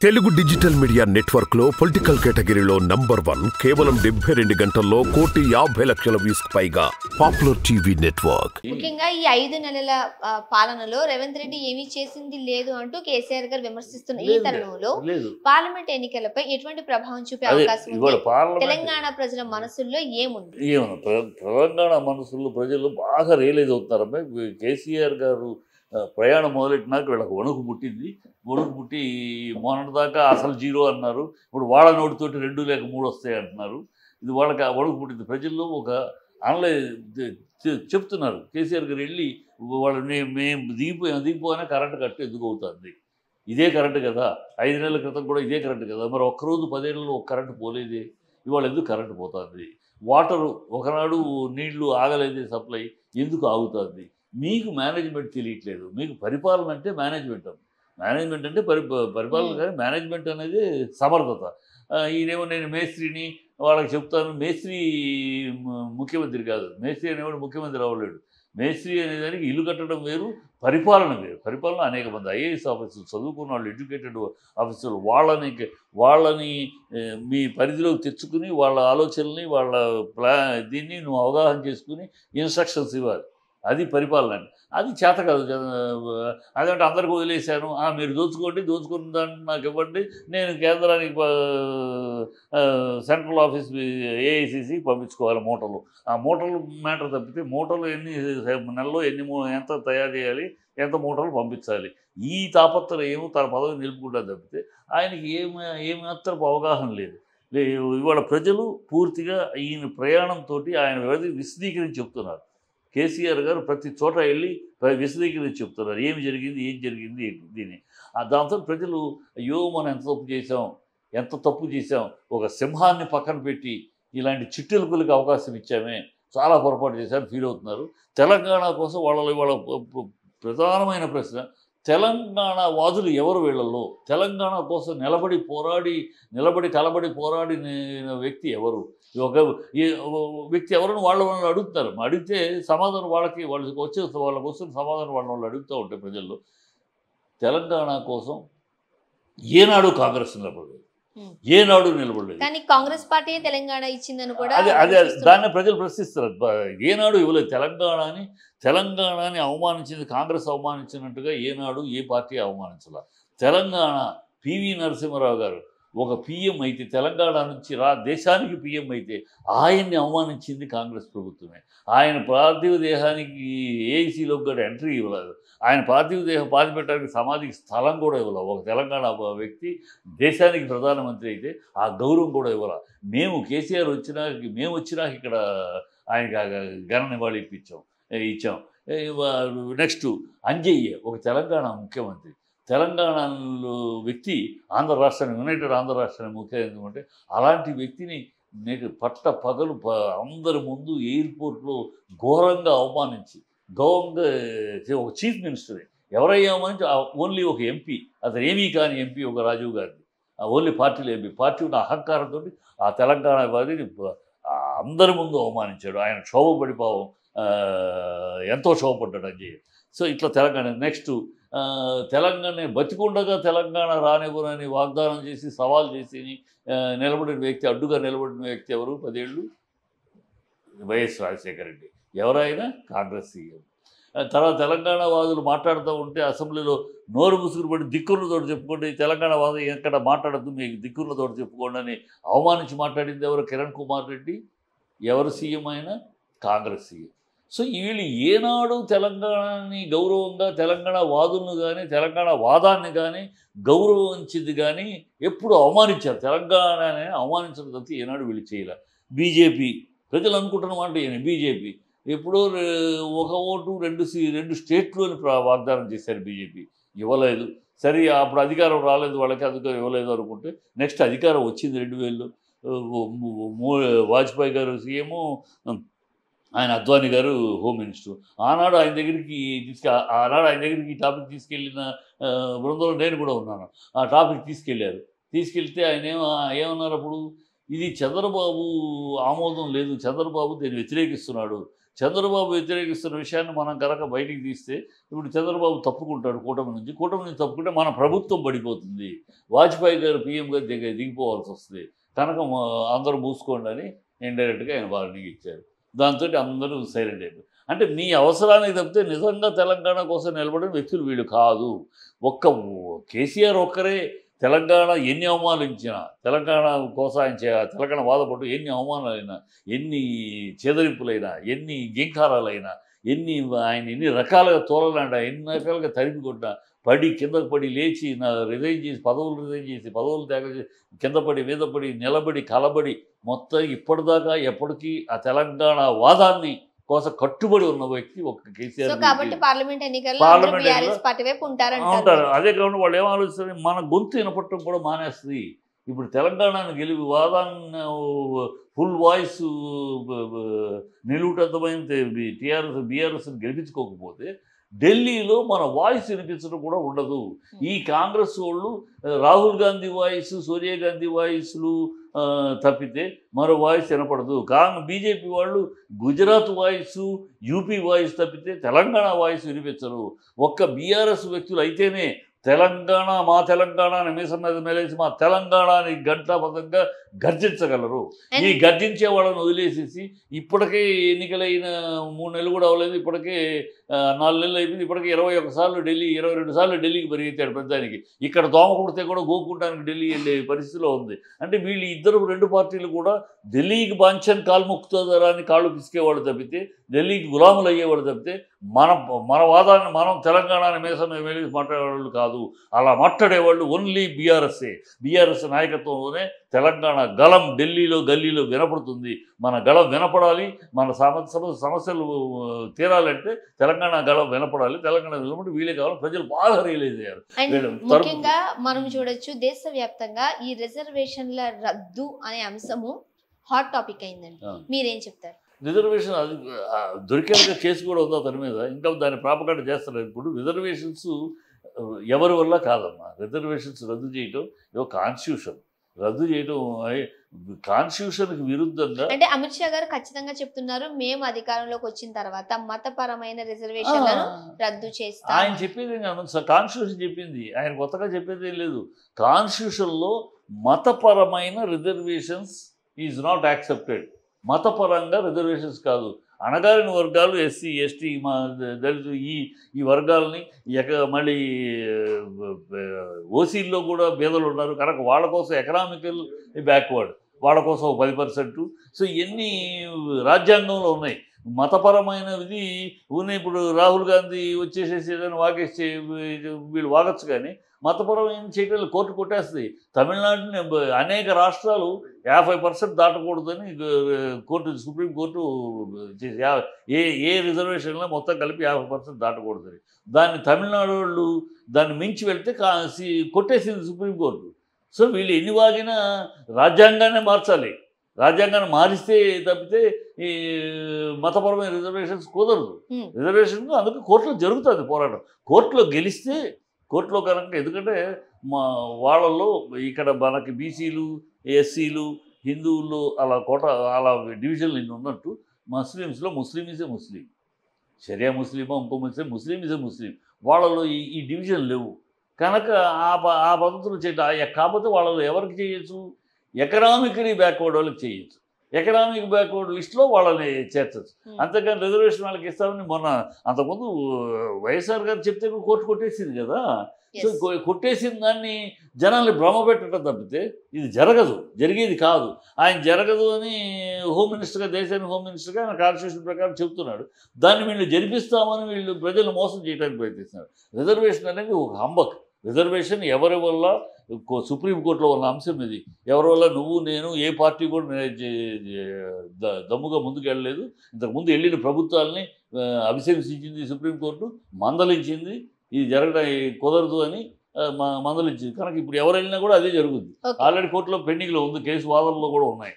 Telugu digital media network లో political కేటగిరీలో #1 కేవలం 72 గంటల్లో 1,50,00,000 వ్యూస్ పైగా పాపులర్ టీవీ నెట్వర్క్. ముఖ్యంగా ఈ 5 నెలల పాలనలో రేవంత్ రెడ్డి ఏమీ చేసింది లేదు అంటూ కేసీఆర్ గారు విమర్శిస్తున్న ఈ తరుణంలో పార్లమెంట్ ఎన్నికలపై ఎటువంటి ప్రభావం చూపే అవకాశం ఉంది? తెలంగాణ ప్రజల మనసుల్లో ఏముంది? తెలంగాణ మనసుల్లో ప్రజలు బాగా రియలైజ్ అవుతున్నారమ్మా. కేసీఆర్ గారు ప్రయాణం మొదలెట్టినాక వీళ్ళకి వణుకు పుట్టింది. వణుకు పుట్టి మొన్నటిదాకా అసలు 0 అన్నారు. ఇప్పుడు వాళ్ళ నోటితోటి 2 లేక 3 వస్తాయి అంటున్నారు. ఇది వాళ్ళకి వణుకు పుట్టింది. ప్రజల్లో ఒక చెప్తున్నారు. కేసీఆర్ గారు వెళ్ళి వాళ్ళు మేము దిగిపోయినా కరెంటు కట్టు ఎందుకు అవుతుంది? ఇదే కరెంటు కదా, 5 నెలల క్రితం కూడా ఇదే కరెంటు కదా, మరి ఒక్కరోజు 10 ఏళ్ళలో ఒక కరెంటు పోలేదే, ఇవాళ ఎందుకు కరెంటు పోతుంది? వాటరు ఒకనాడు నీళ్లు ఆగలేదే, సప్లై ఎందుకు ఆగుతుంది? మీకు మేనేజ్మెంట్ తెలియట్లేదు. మీకు పరిపాలన అంటే మేనేజ్మెంట్ అంటే పరిపాలన కానీ మేనేజ్మెంట్ అనేది సమర్థత. ఈయనేమో నేను మేస్త్రిని వాళ్ళకి చెప్తాను. మేస్త్రి ముఖ్యమంత్రి కాదు. మేస్త్రి అనేవాడు ముఖ్యమంత్రి అవ్వలేడు. మేస్త్రి అనేదానికి ఇల్లు కట్టడం వేరు, పరిపాలన వేరు. పరిపాలన అనేక మంది ఐఏఎస్ ఆఫీసర్లు, చదువుకున్న వాళ్ళు, ఎడ్యుకేటెడ్ ఆఫీసర్లు, వాళ్ళని మీ పరిధిలోకి తెచ్చుకుని వాళ్ళ ఆలోచనల్ని వాళ్ళ దీన్ని నువ్వు అవగాహన చేసుకుని ఇన్స్ట్రక్షన్స్ ఇవ్వాలి. అది పరిపాలన అండి. అది చేత కాదు. అదంటే అందరికీ వదిలేశాను, మీరు దోచుకున్న దాన్ని నాకు ఇవ్వండి, నేను కేంద్రానికి సెంట్రల్ ఆఫీస్ ఏఐసిసి పంపించుకోవాలి మూటలు. ఆ మూటలు మ్యాటర్ తప్పితే మూటలు ఎన్ని నెలలో ఎంత తయారు చేయాలి, ఎంత మూటలు పంపించాలి, ఈ తాపత్రయం తన పదవి నిలుపుకుంటా తప్పితే ఆయనకి ఏమాత్రపు అవగాహన లేదు. ఇవాళ ప్రజలు పూర్తిగా ఈయన ప్రయాణంతో ఆయన విశదీకరించి చెప్తున్నారు. కేసీఆర్ గారు ప్రతి చోట వెళ్ళి విశదీకరించి చెప్తున్నారు ఏం జరిగింది దీన్ని. దాంతో ప్రజలు అయ్యో మనం ఎంత తప్పు చేసాం, ఒక సింహాన్ని పక్కన పెట్టి ఇలాంటి చిట్టెలుకలకి అవకాశం ఇచ్చామే, చాలా పొరపాటు చేశారని ఫీల్ అవుతున్నారు. తెలంగాణ కోసం వాళ్ళ ప్రధానమైన ప్రశ్న, తెలంగాణ వాదులు ఎవరు వీళ్ళల్లో? తెలంగాణ కోసం కలబడి పోరాడిన వ్యక్తి ఎవరు? ఒక వ్యక్తి ఎవరిని వాళ్ళని అడుగుతారు. అడిగితే సమాధానం వాళ్ళకి వస్తున్న సమాధానం వాళ్ళు అడుగుతూ ఉంటాయి ప్రజల్లో. తెలంగాణ కోసం ఏనాడు కాంగ్రెస్ నిలబడలేదు. కానీ కాంగ్రెస్ పార్టీ తెలంగాణ ఇచ్చిందని కూడా అదే దాన్ని ప్రజలు ప్రశ్నిస్తారు. ఏనాడు ఇవ్వలేదు. తెలంగాణని అవమానించింది కాంగ్రెస్ అవమానించినట్టుగా ఏనాడు ఏ పార్టీ అవమానించాల. తెలంగాణ పివి నరసింహారావు గారు ఒక పిఎం అయితే, తెలంగాణ నుంచి దేశానికి పిఎం అయితే ఆయన్ని అవమానించింది కాంగ్రెస్ ప్రభుత్వమే. ఆయన పార్థివ దేహానికి ఏఐసీలోకి కూడా ఎంట్రీ ఇవ్వలేదు. ఆయన పార్థివ దేహం పాతిపెట్టడానికి సమాధికి స్థలం కూడా ఇవ్వలేదు. ఒక తెలంగాణ వ్యక్తి దేశానికి ప్రధానమంత్రి అయితే ఆ గౌరవం కూడా ఇవ్వాలి. మేము కేసీఆర్ వచ్చినాక ఇక్కడ ఆయనకి ఘన నివాళి ఇచ్చాం. నెక్స్ట్ అంజయ్య ఒక తెలంగాణ ముఖ్యమంత్రి. తెలంగాణలో వ్యక్తి ఆంధ్ర రాష్ట్రానికి, యునైటెడ్ ఆంధ్ర రాష్ట్రానికి ముఖ్యమంత్రి అంటే అలాంటి వ్యక్తిని నేను పగలు అందరి ముందు ఎయిర్పోర్ట్లో ఘోరంగా అవమానించి ఒక చీఫ్ మినిస్టరే ఎవరయ్యామని ఓన్లీ ఒక ఎంపీ, అతను ఏమీ కాని ఎంపీ, ఒక రాజీవ్ గాంధీ, ఓన్లీ పార్టీలో ఎంపీ, పార్టీ ఉన్న అహంకారంతో ఆ తెలంగాణ వాదిని అందరి ముందు అవమానించాడు. ఆయన క్షోభపడిపోవం ఎంతో క్షోభపడ్డాడు అంజయ్య. సో ఇట్లా తెలంగాణ. నెక్స్ట్ తెలంగాణ బతికుండగా తెలంగాణ రానివ్వనని వాగ్దానం చేసి సవాల్ చేసి అడ్డుగా నిలబడిన వ్యక్తి ఎవరు? 10 ఏళ్ళు వైఎస్ రాజశేఖర రెడ్డి. ఎవరైనా కాంగ్రెస్ సీఎం. తర్వాత తెలంగాణ వాదులు మాట్లాడుతూ ఉంటే అసెంబ్లీలో నోరు ముసుగురు పడి దిక్కులతోటి చెప్పుకోండి, తెలంగాణ వాదం ఎక్కడ మాట్లాడద్దు, మీకు దిక్కులతోటి చెప్పుకోండి అని అవమానించి మాట్లాడింది ఎవరు? కిరణ్ కుమార్ రెడ్డి. ఎవరు సీఎం అయినా కాంగ్రెస్ సీఎం. సో వీళ్ళు ఏనాడు తెలంగాణని గౌరవంగా, తెలంగాణ వాదులను కానీ తెలంగాణ వాదాన్ని కానీ గౌరవించింది కానీ ఎప్పుడు అవమానించారు. తెలంగాణని అవమానించడం తప్పి ఏనాడు వీళ్ళు చేయలే. బీజేపీ ప్రజలు అనుకుంటున్నమాట బీజేపీ ఎప్పుడో ఒక ఓటు 2 స్టేట్లోని వాగ్దానం చేశారు. బీజేపీ ఇవ్వలేదు. సరే అప్పుడు అధికారం రాలేదు, వాళ్ళకి అధికారం ఇవ్వలేదు అనుకుంటే నెక్స్ట్ అధికారం వచ్చింది 2000లో. వాజ్పేయి గారు సీఎము, ఆయన అద్వానీ గారు హోమ్ మినిస్టర్. ఆనాడు ఆయన దగ్గరికి ఈ టాపిక్ తీసుకెళ్ళిన బృందంలో నేను కూడా ఉన్నాను. ఆ టాపిక్ తీసుకెళ్తే ఆయన ఏమన్నారు అప్పుడు? ఇది చంద్రబాబు ఆమోదం లేదు, చంద్రబాబు దీన్ని వ్యతిరేకిస్తున్నాడు, చంద్రబాబు వ్యతిరేకిస్తున్న విషయాన్ని మనం కనుక బయటికి తీస్తే ఇప్పుడు చంద్రబాబు తప్పుకుంటాడు కూటమి నుంచి తప్పుకుంటే మన ప్రభుత్వం పడిపోతుంది, వాజ్పేయి గారు పీఎం గారు దిగిపోవాల్సి వస్తుంది కనుక అందరూ మూసుకోండి అని ఇండైరెక్ట్గా ఆయన వార్నింగ్ ఇచ్చారు. దాంతో అందరూ సైలెంట్ అయిపోయారు. అంటే మీ అవసరానికి తప్పితే నిజంగా తెలంగాణ కోసం నిలబడిన వ్యక్తులు వీళ్ళు కాదు. కేసీఆర్ ఒక్కరే తెలంగాణ ఎన్ని అవమానించినా, తెలంగాణ కోసం ఆయన తెలంగాణ బాధపడు ఎన్ని అవమానాలైనా, ఎన్ని చేదరింపులైనా, ఎన్ని గింకారాలైనా, ఎన్ని రకాలుగా తోలలాడా, ఎన్ని రకాలుగా తరిమి కొట్టినా, కిందకు పడి లేచి రిజైన్ చేసి పదవులు త్యాగం చేసి కింద పడి మీద పడి నిలబడి కలబడి మొత్తం ఇప్పటిదాకా ఎప్పటికీ ఆ తెలంగాణ వాదాన్ని కోసం కట్టుబడి ఉన్న వ్యక్తి ఒక కేసీఆర్. కాబట్టి పార్లమెంట్ ఎన్నికల్లో ఉంటారు. అదే కాకుండా వాళ్ళు ఏం ఆలోచిస్తారు, మన గొంతు వినపడటం కూడా మానేస్తుంది. ఇప్పుడు తెలంగాణను గెలిపి వాదాన్ని ఫుల్ వాయిస్ నిలువుటద్దమైన బీఆర్ఎస్ గెలిపించుకోకపోతే ఢిల్లీలో మన వాయిస్ వినిపించడం కూడా ఉండదు. ఈ కాంగ్రెస్ వాళ్ళు రాహుల్ గాంధీ వాయిస్, సోనియా గాంధీ వాయిస్లు తప్పితే మరో వాయిస్ వినపడదు. బీజేపీ వాళ్ళు గుజరాత్ వాయిస్, యూపీ వాయిస్ తప్పితే తెలంగాణ వాయిస్ వినిపించరు. ఒక్క బీఆర్ఎస్ వ్యక్తులు అయితేనే తెలంగాణ మా తెలంగాణ అని మీసం మీద మేలేసి మా తెలంగాణని గంటాబద్ధంగా గర్జించగలరు. ఈ గర్జించే వాళ్ళని వదిలేసేసి ఇప్పటికే ఎన్నికలైన 3 నెలలు కూడా అవ్వలేదు, ఇప్పటికే 4 నెలలు అయిపోయింది, ఇప్పటికే 21 సార్లు ఢిల్లీ 22 సార్లు ఢిల్లీకి పరిగెత్తాడు ప్రధానికి. ఇక్కడ దోమ కుడితే కూడా గోకుంటానికి ఢిల్లీ వెళ్ళే పరిస్థితిలో ఉంది. అంటే వీళ్ళు ఇద్దరు 2 పార్టీలు కూడా ఢిల్లీకి బాంఛన్ కాలు మొక్కుతారా అని కాళ్ళు పిసికేవాళ్ళు తప్పితే, ఢిల్లీకి గులాములు అయ్యేవాళ్ళు తప్పితే మన వాదాన్ని మనం తెలంగాణని మీసం మీద మాట్లాడేవాళ్ళు కాదు. అలా మాట్లాడేవాళ్ళు ఓన్లీ బీఆర్ఎస్ నాయకత్వంలోనే తెలంగాణ గళం ఢిల్లీలో గల్లీలో వినపడుతుంది. మన గళం వినపడాలి, మన సమస్యలు తీరాలంటే తెలంగాణ గళం వినపడాలి. తెలంగాణ వినపడి వీళ్ళే కావాలి. ప్రజలు బాగా రియలైజ్ అయ్యారు. ముఖ్యంగా మనం చూడొచ్చు దేశవ్యాప్తంగా ఈ రిజర్వేషన్ల రద్దు అనే అంశము హాట్ టాపిక్ అయిందండి. మీరేం చెప్తారు? రిజర్వేషన్ అది దొరికేందుకు కేసు కూడా ఉంది అతని మీద, ఇంకా దాన్ని ప్రాపగండ చేస్తారు. ఇప్పుడు రిజర్వేషన్స్ ఎవరి వల్ల కాదమ్మా. రిజర్వేషన్స్ రద్దు చేయటం కాన్స్టిట్యూషన్ రద్దు చేయడం కాన్స్టిట్యూషన్కి విరుద్ధంగా. అంటే అమిత్ షా గారు ఖచ్చితంగా చెప్తున్నారు, మేము అధికారంలోకి వచ్చిన తర్వాత మతపరమైన రిజర్వేషన్లను రద్దు చేస్తాం. ఆయన చెప్పేది కాన్స్టిట్యూషన్ చెప్పింది, ఆయన కొత్తగా చెప్పేది ఏం లేదు. కాన్స్టిట్యూషన్లో మతపరమైన రిజర్వేషన్స్ ఈజ్ నాట్ యాక్సెప్టెడ్. మతపరంగా రిజర్వేషన్స్ కాదు. అణగారిన వర్గాలు ఎస్సీ ఎస్టీ మా దళితులు ఈ వర్గాలని మళ్ళీ ఓసీల్లో కూడా పేదలు ఉన్నారు కనుక వాళ్ళ కోసం ఎకనామికల్ బ్యాక్వర్డ్, వాళ్ళ కోసం 10%. సో ఇవన్నీ రాజ్యాంగంలో ఉన్నాయి. మతపరమైనది ఉన్నాయి. ఇప్పుడు రాహుల్ గాంధీ వచ్చేసేసి ఏదైనా వాగేసి వీళ్ళు వాగచ్చు, కానీ మతపరమైన చేయటం కోర్టు కొట్టేస్తుంది. తమిళనాడుని అనేక రాష్ట్రాలు 50% దాటకూడదని సుప్రీంకోర్టు ఏ రిజర్వేషన్లో మొత్తం కలిపి 50% దాటకూడదని. దాన్ని తమిళనాడు వాళ్ళు దాన్ని మించి వెళ్తే కొట్టేసింది సుప్రీంకోర్టు. సో వీళ్ళు ఎన్ని వాగినా రాజ్యాంగాన్ని మార్చాలి. రాజ్యాంగాన్ని మారిస్తే తప్పితే ఈ మతపరమైన రిజర్వేషన్స్ కుదరదు. రిజర్వేషన్ అందుకు కోర్టులో జరుగుతుంది పోరాటం. కోర్టులో గెలిస్తే కోర్టులో కనుక, ఎందుకంటే వాళ్ళల్లో ఇక్కడ మనకి బీసీలు, ఎస్సీలు, హిందువుల్లో అలా డివిజన్లు ఇన్ని ఉన్నట్టు ముస్లిమ్స్లో ముస్లిం ఈజ్ ఏ ముస్లిం, షరియా ముస్లిమో ఇంకో ముస్లిం ఈజ్ ఏ ముస్లిం. వాళ్ళలో ఈ డివిజన్ లేవు కనుక ఆ పద్ధతులు చేయటం. కాకపోతే వాళ్ళలో ఎవరికి చేయొచ్చు? ఎకనామికలీ బ్యాక్వర్డ్ వాళ్ళకి చేయొచ్చు. ఎకనామిక్ బ్యాక్వర్డ్ లిస్టులో వాళ్ళని చేర్చచ్చు. అంతేకాని రిజర్వేషన్ వాళ్ళకి ఇస్తామని మొన్న అంతకుముందు వైఎస్ఆర్ గారు చెప్తే కోర్టు కొట్టేసింది కదా. సో కొట్టేసిన దాన్ని జనాల్ని భ్రమ పెట్టడం తప్పితే ఇది జరిగేది కాదు. ఆయన జరగదు అని హోమ్ మినిస్టర్గా, దేశానికి హోమ్ మినిస్టర్గా ఆయన కాన్స్టిట్యూషన్ ప్రకారం చెప్తున్నాడు. దాన్ని వీళ్ళు జరిపిస్తామని వీళ్ళు ప్రజలను మోసం చేయడానికి ప్రయత్నిస్తున్నారు. రిజర్వేషన్ అనేది ఒక హంబక్. రిజర్వేషన్ ఎవరి వల్ల, సుప్రీంకోర్టులో ఉన్న అంశం ఇది. ఎవరి వల్ల నువ్వు నేను ఏ పార్టీ కూడా దమ్ముగా ముందుకు వెళ్ళలేదు. ఇంతకుముందు వెళ్ళిన ప్రభుత్వాలని అభిశంసించింది సుప్రీంకోర్టు, మందలించింది. ఇది జరగడం కుదరదు అని మందలించింది. కనుక ఇప్పుడు ఎవరు వెళ్ళినా కూడా అదే జరుగుద్ది. ఆల్రెడీ కోర్టులో పెండింగ్లో ఉంది, కేసు వాదనలో కూడా ఉన్నాయి.